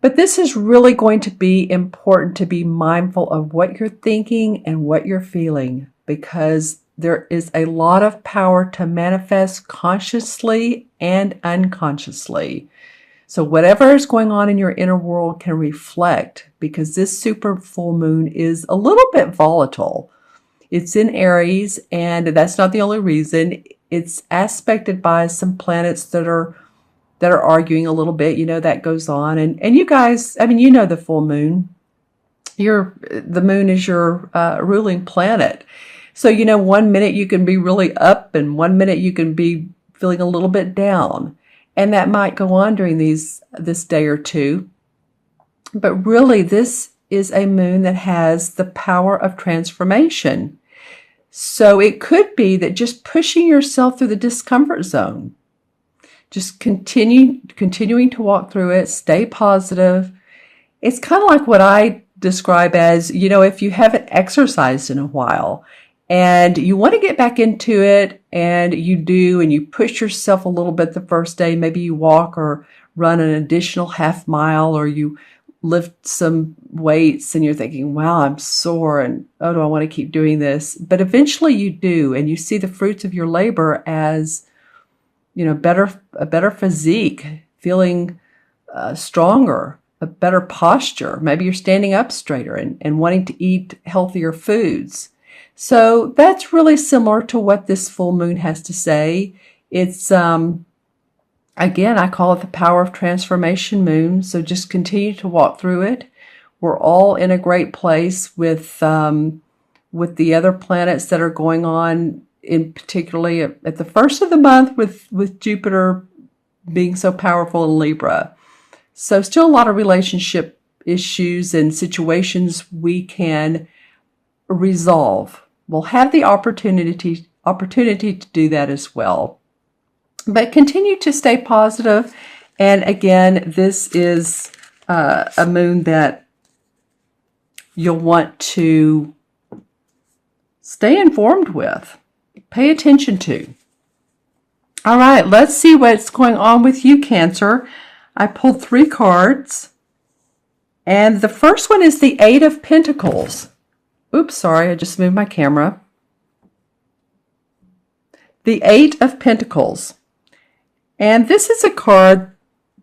But this is really going to be important to be mindful of what you're thinking and what you're feeling, because there is a lot of power to manifest consciously and unconsciously. So whatever is going on in your inner world can reflect, because this super full moon is a little bit volatile. It's in Aries, and that's not the only reason. It's aspected by some planets that are arguing a little bit. That goes on. And you guys, the full moon. The moon is your ruling planet. So, 1 minute you can be really up, and 1 minute you can be feeling a little bit down. And that might go on during this day or two. But really, this is a moon that has the power of transformation. So it could be that just pushing yourself through the discomfort zone, just continuing to walk through it, stay positive. It's kind of like what I describe as, if you haven't exercised in a while and you want to get back into it, and you do, and you push yourself a little bit the first day. Maybe you walk or run an additional half mile, or you lift some weights and you're thinking, wow, I'm sore, and oh, do I want to keep doing this? But eventually you do, and you see the fruits of your labor as, a better physique, feeling stronger, a better posture. Maybe you're standing up straighter and wanting to eat healthier foods. So that's really similar to what this full moon has to say. It's, again, I call it the power of transformation moon. So just continue to walk through it. We're all in a great place with the other planets that are going on, in particularly at the first of the month with Jupiter being so powerful in Libra. So still a lot of relationship issues and situations we can resolve. We'll have the opportunity to do that as well. But continue to stay positive. And again, this is a moon that you'll want to stay informed with, pay attention to. All right, let's see what's going on with you, Cancer. I pulled 3 cards. And the first one is the 8 of Pentacles. Oops, sorry, I just moved my camera. The 8 of Pentacles. And this is a card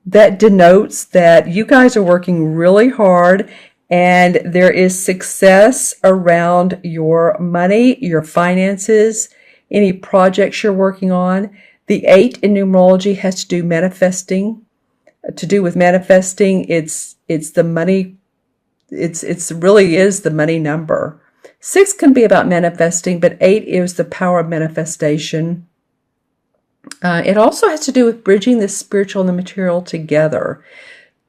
that denotes that you guys are working really hard, and there is success around your money, your finances, any projects you're working on. The 8 in numerology has to do with manifesting. It's the money. It's really is the money number. 6 can be about manifesting, but 8 is the power of manifestation. It also has to do with bridging the spiritual and the material together.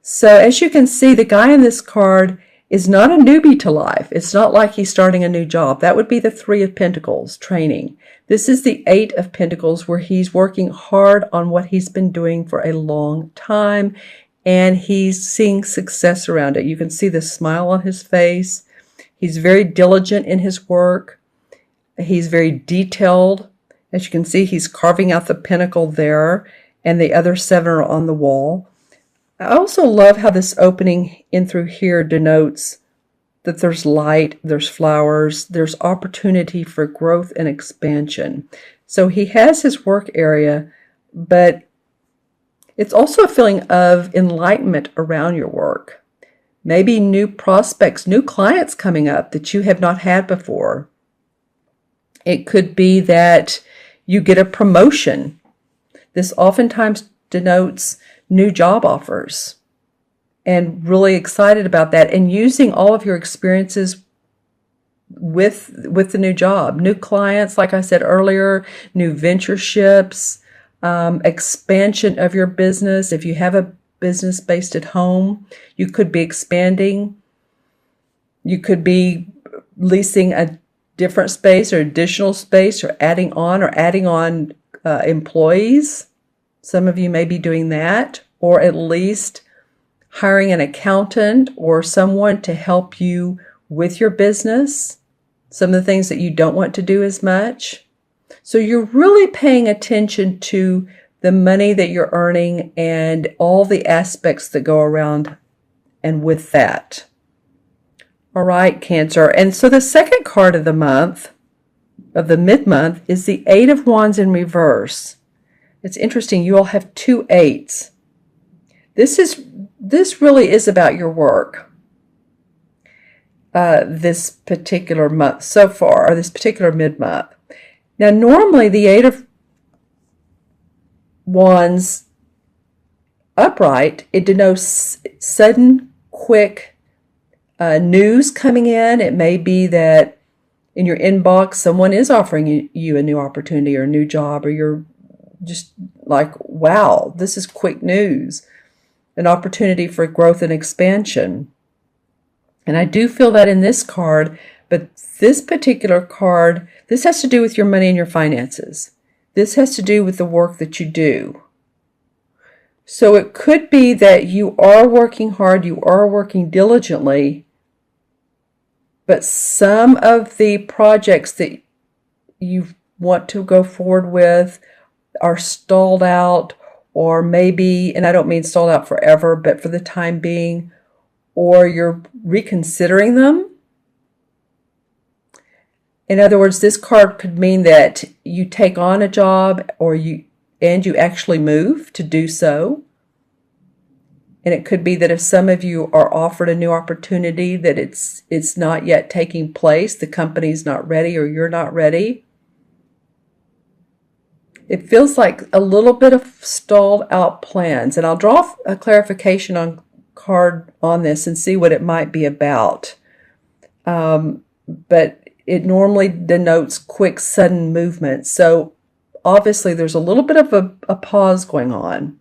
So as you can see, the guy in this card is not a newbie to life. It's not like he's starting a new job. That would be the 3 of Pentacles, training. This is the 8 of Pentacles, where he's working hard on what he's been doing for a long time, and he's seeing success around it. You can see the smile on his face. He's very diligent in his work. He's very detailed. As you can see, he's carving out the pentacle there, and the other 7 are on the wall. I also love how this opening in through here denotes that there's light, there's flowers, there's opportunity for growth and expansion. So he has his work area, but it's also a feeling of enlightenment around your work. Maybe new prospects, new clients coming up that you have not had before. It could be that you get a promotion. This oftentimes denotes new job offers, and really excited about that, and using all of your experiences with the new job, new clients, like I said earlier, new ventureships, expansion of your business. If you have a business based at home, you could be expanding. You could be leasing a different space or additional space, or adding on employees. Some of you may be doing that, or at least hiring an accountant or someone to help you with your business, some of the things that you don't want to do as much. So you're really paying attention to the money that you're earning and all the aspects that go around and with that. All right, Cancer. And so the second card of the month, of the mid-month, is the Eight of Wands in reverse. It's interesting. You all have 2 8s. This really is about your work. This particular month so far, or this particular mid-month. Now, normally the Eight of Wands upright, it denotes sudden, quick news coming in. It may be that in your inbox, someone is offering you a new opportunity or a new job, or you're just like, wow, this is quick news, an opportunity for growth and expansion. And I do feel that in this card, but this particular card, this has to do with your money and your finances. This has to do with the work that you do. So it could be that you are working hard, you are working diligently, but some of the projects that you want to go forward with are stalled out, or maybe, and I don't mean stalled out forever, but for the time being, or you're reconsidering them. In other words, this card could mean that you take on a job, or you actually move to do so. And it could be that if some of you are offered a new opportunity, that it's not yet taking place, the company's not ready, or you're not ready. It feels like a little bit of stalled out plans. And I'll draw a clarification card on this and see what it might be about. But it normally denotes quick, sudden movement. So obviously there's a little bit of a pause going on.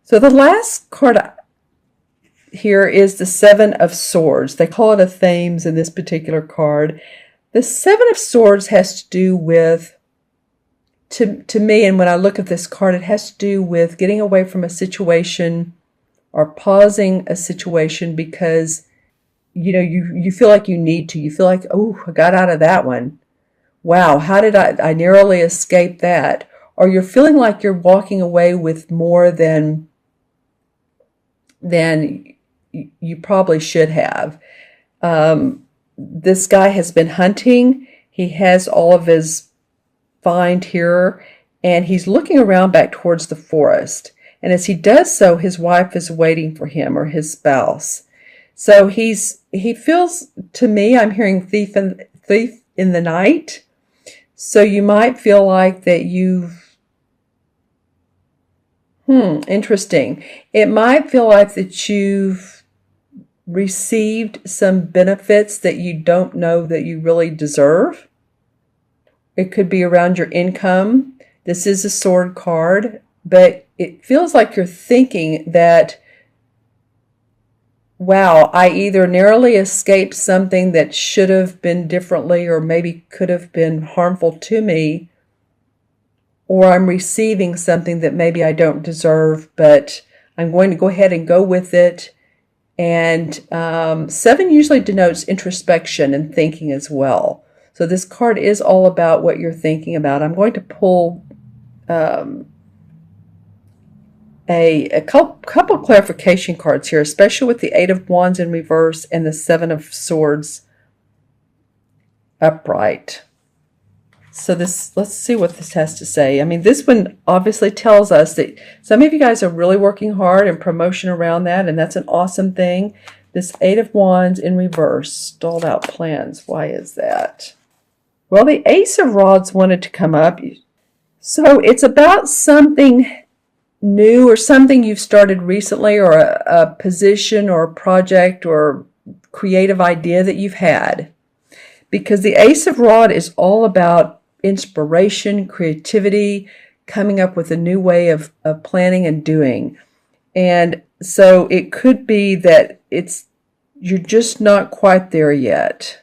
So the last card here is the Seven of Swords. They call it a Thames in this particular card. The Seven of Swords has to do with, to me, and when I look at this card, it has to do with getting away from a situation or pausing a situation because, you know, you feel like you need to. You feel like, oh, I got out of that one. Wow, how did I narrowly escape that? Or you're feeling like you're walking away with more than you probably should have. This guy has been hunting. He has all of his find here, and he's looking around back towards the forest. And as he does so, his wife is waiting for him, or his spouse. So he feels, to me, I'm hearing thief in the night. So you might feel like that interesting. It might feel like that you've received some benefits that you don't know that you really deserve. It could be around your income. This is a sword card, but it feels like you're thinking that, wow, I either narrowly escaped something that should have been differently or maybe could have been harmful to me, or I'm receiving something that maybe I don't deserve, but I'm going to go ahead and go with it. And 7 usually denotes introspection and thinking as well. So this card is all about what you're thinking about. I'm going to pull a couple clarification cards here, especially with the Eight of Wands in reverse and the Seven of Swords upright. So let's see what this has to say. I mean, this one obviously tells us that some of you guys are really working hard and promotion around that, and that's an awesome thing. This Eight of Wands in reverse, stalled out plans. Why is that? Well, the Ace of Rods wanted to come up. So it's about something new or something you've started recently, or a position or a project or creative idea that you've had. Because the Ace of Rod is all about inspiration, creativity, coming up with a new way of planning and doing. And so it could be that you're just not quite there yet.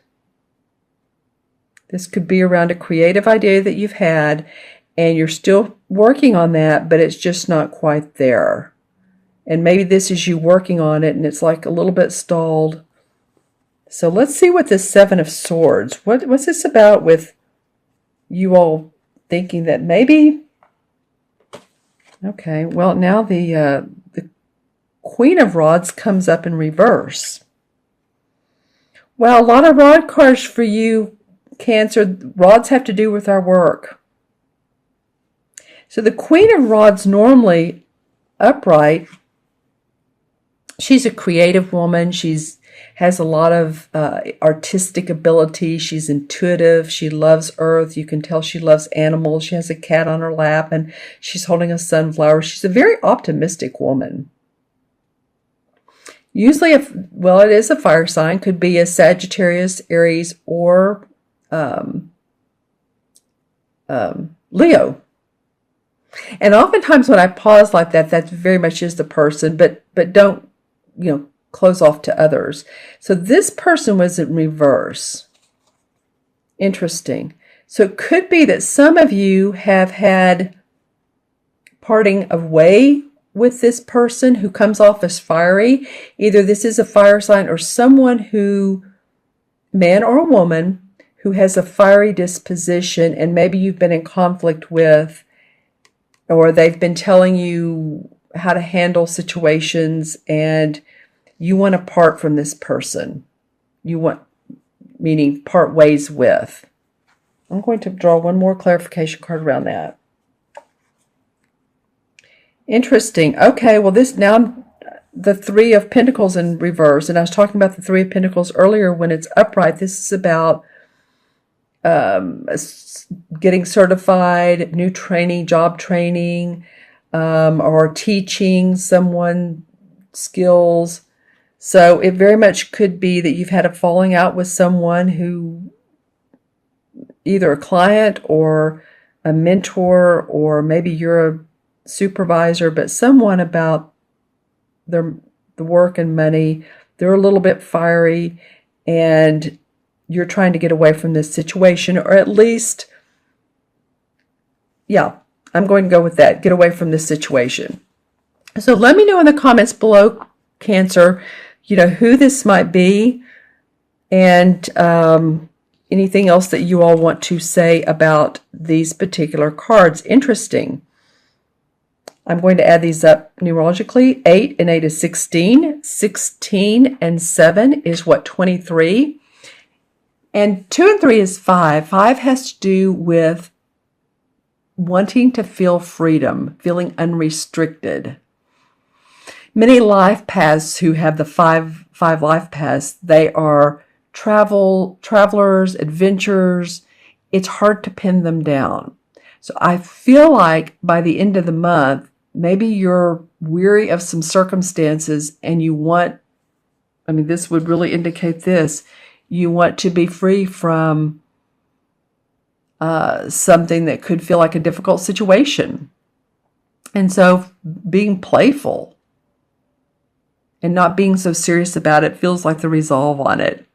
This could be around a creative idea that you've had, and you're still working on that, but it's just not quite there. And maybe this is you working on it, and it's like a little bit stalled. So let's see what this Seven of Swords, what's this about with you all thinking that maybe, okay, well, now the Queen of Rods comes up in reverse. Well, a lot of rod cards for you, Cancer. Rods have to do with our work. So the Queen of Rods, normally upright, she's a creative woman. She's has a lot of artistic ability. She's intuitive. She loves earth. You can tell she loves animals. She has a cat on her lap and she's holding a sunflower. She's a very optimistic woman. Usually, it is a fire sign. Could be a Sagittarius, Aries, or Leo. And oftentimes when I pause like that, that very much is the person, but don't, close off to others. So this person was in reverse. Interesting. So it could be that some of you have had parting of way with this person who comes off as fiery. Either this is a fire sign or someone who, man or woman, who has a fiery disposition and maybe you've been in conflict with, or they've been telling you how to handle situations and you want to part from this person. Meaning part ways with. I'm going to draw one more clarification card around that. Interesting. Okay, well this now the Three of Pentacles in reverse, and I was talking about the Three of Pentacles earlier when it's upright. This is about getting certified, new training, job training, or teaching someone skills. So it very much could be that you've had a falling out with someone who, either a client or a mentor, or maybe you're a supervisor, but someone about the work and money. They're a little bit fiery and you're trying to get away from this situation, or at least, I'm going to go with that. Get away from this situation. So let me know in the comments below, Cancer, who this might be, and anything else that you all want to say about these particular cards. Interesting. I'm going to add these up numerologically. 8 and 8 is 16. 16 and 7 is 23. And 2 and 3 is 5. 5 has to do with wanting to feel freedom, feeling unrestricted. Many life paths who have the five life paths, they are travelers, adventurers. It's hard to pin them down. So I feel like by the end of the month, maybe you're weary of some circumstances and you want, this would really indicate this, you want to be free from something that could feel like a difficult situation. And so being playful and not being so serious about it feels like the resolve on it.